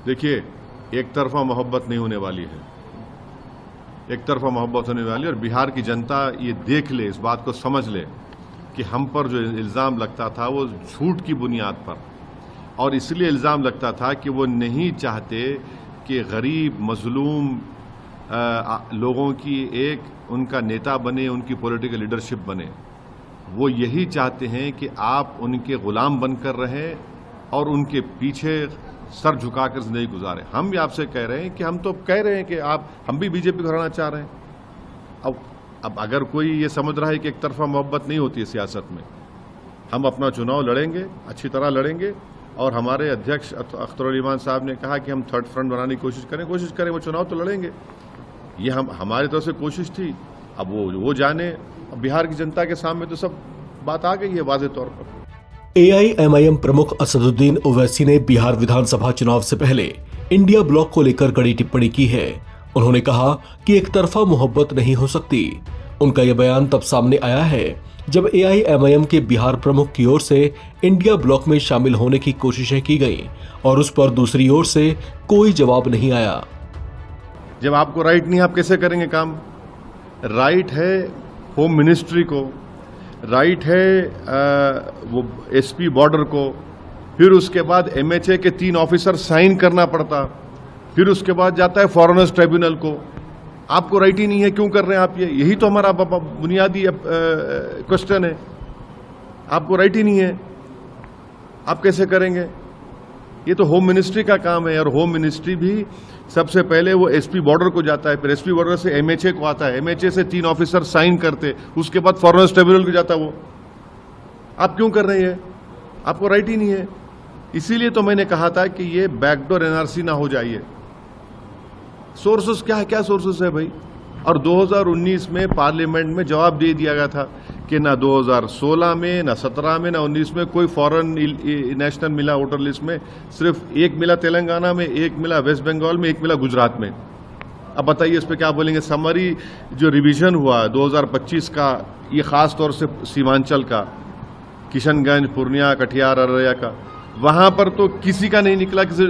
देखिए, एक तरफा मोहब्बत नहीं होने वाली है, एक तरफा मोहब्बत होने वाली है। और बिहार की जनता ये देख ले, इस बात को समझ ले कि हम पर जो इल्ज़ाम लगता था वो झूठ की बुनियाद पर, और इसलिए इल्ज़ाम लगता था कि वो नहीं चाहते कि गरीब मजलूम लोगों की एक उनका नेता बने, उनकी पॉलिटिकल लीडरशिप बने। वो यही चाहते हैं कि आप उनके गुलाम बनकर रहें और उनके पीछे सर झुकाकर जिंदगी गुजारें। हम भी आपसे कह रहे हैं कि हम तो कह रहे हैं कि हम भी बीजेपी को हराना चाह रहे हैं। अब अगर कोई ये समझ रहा है कि एक तरफा मोहब्बत नहीं होती है सियासत में, हम अपना चुनाव लड़ेंगे, अच्छी तरह लड़ेंगे। और हमारे अध्यक्ष अख्तर ईमान साहब ने कहा कि हम थर्ड फ्रंट बनाने की कोशिश करें, वो चुनाव तो लड़ेंगे। ये हमारी तरफ से कोशिश थी। अब वो जाने, बिहार की जनता के सामने तो सब बात आ गई है वाज़ेह तौर पर। AIMIM प्रमुख असदुद्दीन ओवैसी ने बिहार विधानसभा चुनाव से पहले इंडिया ब्लॉक को लेकर कड़ी टिप्पणी की है। उन्होंने कहा कि एक तरफा मोहब्बत नहीं हो सकती। उनका यह बयान तब सामने आया है जब AIMIM के बिहार प्रमुख की ओर से इंडिया ब्लॉक में शामिल होने की कोशिशें की गईं और उस पर दूसरी ओर से कोई जवाब नहीं आया। जब आपको राइट नहीं, आप कैसे करेंगे काम? राइट है होम मिनिस्ट्री को, राइट है वो SP बॉर्डर को, फिर उसके बाद MHA के 3 ऑफिसर साइन करना पड़ता, फिर उसके बाद जाता है फॉरेनर्स ट्रिब्यूनल को। आपको राइट ही नहीं है, क्यों कर रहे हैं आप ये? यही तो हमारा बुनियादी क्वेश्चन है। आपको राइट ही नहीं है, आप कैसे करेंगे? ये तो होम मिनिस्ट्री का काम है, और होम मिनिस्ट्री भी सबसे पहले वो SP बॉर्डर को जाता है, फिर SP बॉर्डर से MHA को आता है, MHA से 3 ऑफिसर साइन करते, उसके बाद फॉरेनर्स ट्रिब्यूनल को जाता वो। आप क्यों कर रहे हैं? आपको राइट ही नहीं है। इसीलिए तो मैंने कहा था कि ये बैकडोर NRC ना हो जाइए। सोर्सेस क्या सोर्सेस है भाई? और 2019 में पार्लियामेंट में जवाब दे दिया गया था कि ना 2016 में, ना 17 में, ना 19 में कोई फॉरेन नेशनल मिला वोटर लिस्ट में। सिर्फ एक मिला तेलंगाना में, एक मिला वेस्ट बंगाल में, एक मिला गुजरात में। अब बताइए इस पे क्या बोलेंगे? समरी जो रिवीजन हुआ 2025 का, ये खास तौर से सीमांचल का, किशनगंज, पूर्णिया, कटिहार, अररिया का, वहां पर तो किसी का नहीं निकला कि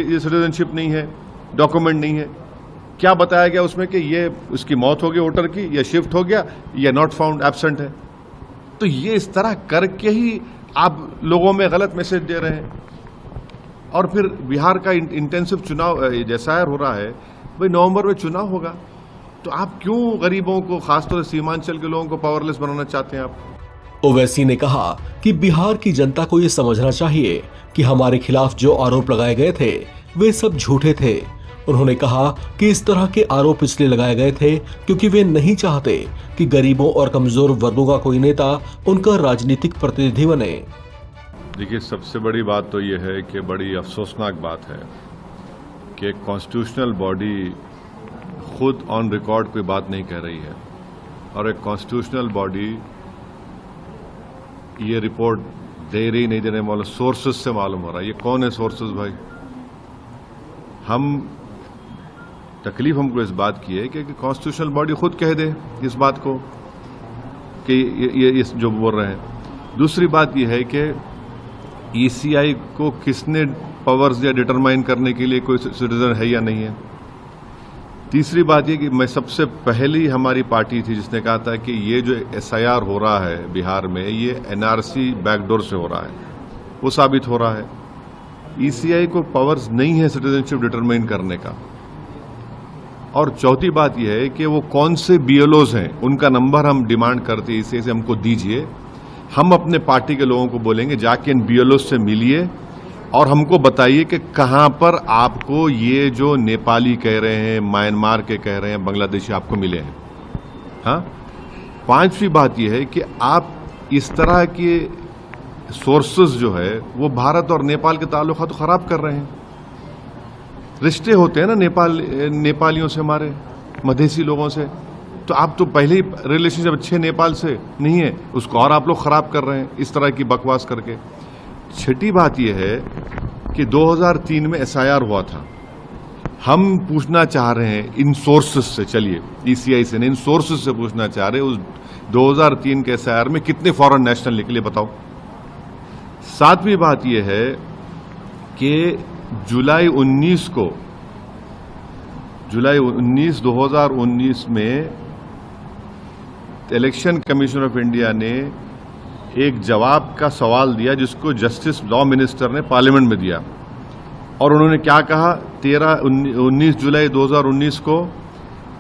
ये सिटीजनशिप नहीं है, डॉक्यूमेंट नहीं है। क्या बताया गया उसमें कि ये उसकी मौत हो गई वोटर की, या शिफ्ट हो गया, या नॉट फाउंड, एब्सेंट है। तो ये इस तरह करके ही आप लोगों में गलत मैसेज दे रहे हैं। और फिर बिहार का इंटेंसिव चुनाव SIR हो रहा है भाई, नवंबर में चुनाव होगा, तो आप क्यों गरीबों को, खासतौर से सीमांचल के लोगों को पावरलेस बनाना चाहते हैं आप? ओवैसी ने कहा कि बिहार की जनता को ये समझना चाहिए कि हमारे खिलाफ जो आरोप लगाए गए थे वे सब झूठे थे। उन्होंने कहा कि इस तरह के आरोप इसलिए लगाए गए थे क्योंकि वे नहीं चाहते कि गरीबों और कमजोर वर्गों का कोई नेता उनका राजनीतिक प्रतिनिधि बने। देखिए, सबसे बड़ी बात तो ये है कि बड़ी अफसोसनाक बात है कि एक कॉन्स्टिट्यूशनल बॉडी खुद ऑन रिकॉर्ड कोई बात नहीं कह रही है, और एक कॉन्स्टिट्यूशनल बॉडी ये रिपोर्ट दे रही नहीं देने वाले सोर्सेज से मालूम हो रहा है। ये कौन है सोर्सेज भाई? तकलीफ हमको इस बात की है कि कॉन्स्टिट्यूशनल बॉडी खुद कह दे इस बात को कि ये जो बोल रहे हैं। दूसरी बात यह है कि ECI को किसने पावर्स दिया डिटरमाइन करने के लिए कोई सिटीजन है या नहीं है। तीसरी बात यह कि मैं सबसे पहली हमारी पार्टी थी जिसने कहा था कि ये जो SIR हो रहा है बिहार में, ये NRC बैकडोर से हो रहा है, वो साबित हो रहा है। ECI को पावर्स नहीं है सिटीजनशिप डिटरमाइन करने का। और चौथी बात यह है कि वो कौन से BLOs हैं, उनका नंबर हम डिमांड करते हैं, इसे हमको दीजिए। हम अपने पार्टी के लोगों को बोलेंगे जाके इन BLOs से मिलिए और हमको बताइए कि कहां पर आपको ये जो नेपाली कह रहे हैं, म्यांमार के कह रहे हैं, बांग्लादेशी आपको मिले हैं। हाँ, पांचवी बात यह है कि आप इस तरह के सोर्सेज जो है वो भारत और नेपाल के ताल्लुकात तो खराब कर रहे हैं। रिश्ते होते हैं ना नेपालियों से, हमारे मधेसी लोगों से, तो आप तो पहले ही रिलेशनशिप अच्छे नेपाल से नहीं है, उसको और आप लोग खराब कर रहे हैं इस तरह की बकवास करके। छठी बात यह है कि 2003 में SIR हुआ था। हम पूछना चाह रहे हैं इन सोर्सेस से, चलिए ECI से नहीं, इन सोर्सेस से पूछना चाह रहे हैं उस 2003 के SIR में कितने फॉरेन नेशनल निकले बताओ। सातवीं बात यह है कि जुलाई 2019 में इलेक्शन कमीशन ऑफ इंडिया ने एक जवाब का सवाल दिया जिसको जस्टिस लॉ मिनिस्टर ने पार्लियामेंट में दिया, और उन्होंने क्या कहा 19 जुलाई 2019 को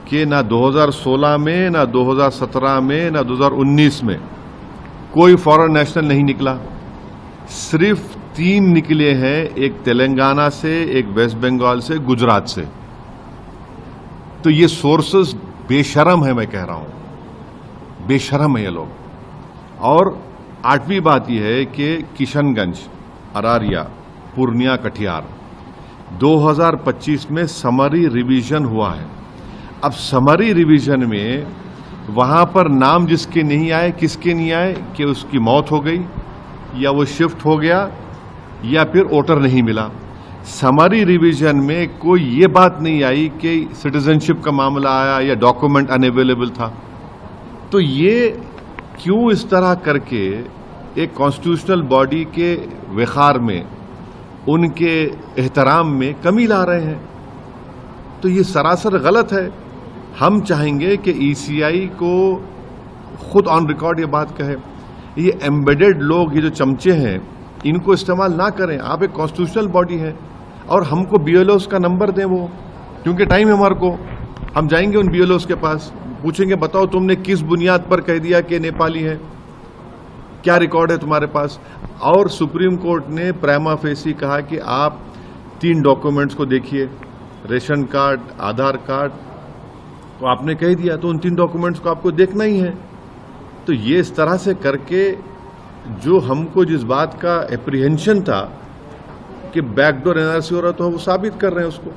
कि ना 2016 में, ना 2017 में, ना 2019 में कोई फॉरेन नेशनल नहीं निकला, सिर्फ 3 निकले हैं, एक तेलंगाना से, एक वेस्ट बंगाल से, गुजरात से। तो ये सोर्सेस बेशरम है, मैं कह रहा हूं, बेशरम है ये लोग। और 8वीं बात यह है कि किशनगंज, अरारिया, पूर्णिया, कटिहार 2025 में समरी रिवीजन हुआ है। अब समरी रिवीजन में वहां पर नाम जिसके नहीं आए, किसके नहीं आए कि उसकी मौत हो गई या वो शिफ्ट हो गया या फिर वोटर नहीं मिला। समरी रिवीजन में कोई ये बात नहीं आई कि सिटीजनशिप का मामला आया या डॉक्यूमेंट अनअवेलेबल था। तो ये क्यों इस तरह करके एक कॉन्स्टिट्यूशनल बॉडी के वक़ार में, उनके एहतराम में कमी ला रहे हैं? तो ये सरासर गलत है। हम चाहेंगे कि ईसीआई को खुद ऑन रिकॉर्ड ये बात कहे, ये एम्बेडेड लोग, ये जो चमचे हैं, इनको इस्तेमाल ना करें। आप एक कॉन्स्टिट्यूशनल बॉडी है और हमको बीएलओस का नंबर दें वो, क्योंकि टाइम है हमारे को। हम जाएंगे उन बीएलओस के पास, पूछेंगे बताओ तुमने किस बुनियाद पर कह दिया कि नेपाली है, क्या रिकॉर्ड है तुम्हारे पास। और सुप्रीम कोर्ट ने प्राइमा फेसी कहा कि आप 3 डॉक्यूमेंट्स को देखिए, रेशन कार्ड, आधार कार्ड, तो आपने कह दिया तो उन 3 डॉक्यूमेंट्स को आपको देखना ही है। तो ये इस तरह से करके जो हमको जिस बात का एप्रीहेंशन था कि बैकडोर एनआरसी हो रहा, तो वो साबित कर रहे हैं उसको।